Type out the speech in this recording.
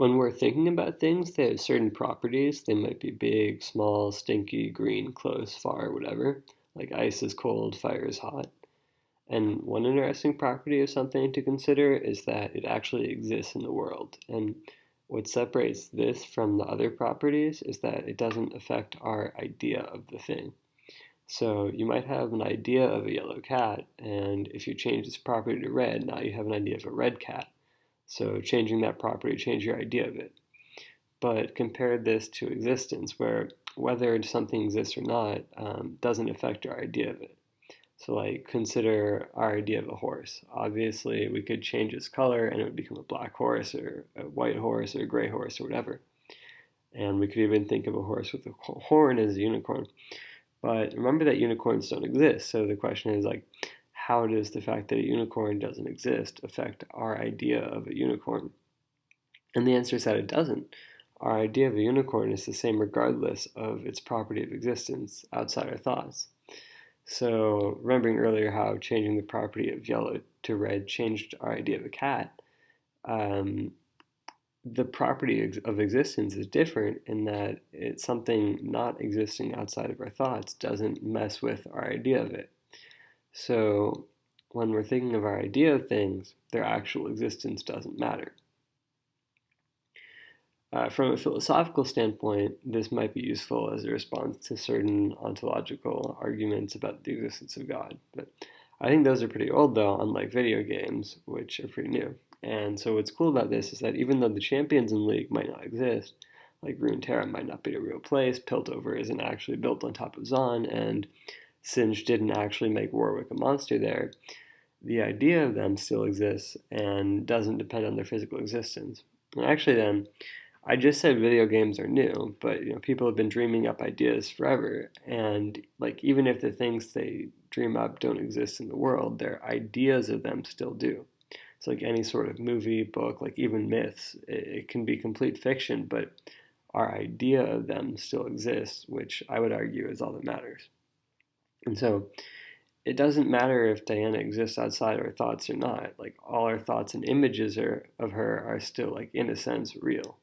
When we're thinking about things, they have certain properties. They might be big, small, stinky, green, close, far, whatever. Like ice is cold, fire is hot. And one interesting property of something to consider is that it actually exists in the world. And what separates this from the other properties is that it doesn't affect our idea of the thing. So you might have an idea of a yellow cat, and if you change its property to red, now you have an idea of a red cat. So changing that property changed your idea of it. But compare this to existence, where whether something exists or not doesn't affect our idea of it. So, like, consider our idea of a horse. Obviously, we could change its color and it would become a black horse or a white horse or a gray horse or whatever. And we could even think of a horse with a horn as a unicorn. But remember that unicorns don't exist. So the question is, like, how does the fact that a unicorn doesn't exist affect our idea of a unicorn? And the answer is that it doesn't. Our idea of a unicorn is the same regardless of its property of existence outside our thoughts. So, remembering earlier how changing the property of yellow to red changed our idea of a cat, um, the property of existence is different in that it's something not existing outside of our thoughts doesn't mess with our idea of it. So, when we're thinking of our idea of things, their actual existence doesn't matter. From a philosophical standpoint, this might be useful as a response to certain ontological arguments about the existence of God. But I think those are pretty old, though, unlike video games, which are pretty new. And so what's cool about this is that even though the champions in League might not exist, like Runeterra might not be a real place, Piltover isn't actually built on top of Zaun, and Singe didn't actually make Warwick a monster there, the idea of them still exists and doesn't depend on their physical existence. And actually, then, I just said video games are new, but people have been dreaming up ideas forever, and like even if the things they dream up don't exist in the world, their ideas of them still do. It's like any sort of movie, book, like even myths. It can be complete fiction, but our idea of them still exists, which I would argue is all that matters. And so it doesn't matter if Diana exists outside our thoughts or not. Like all our thoughts and images of her are still like in a sense real.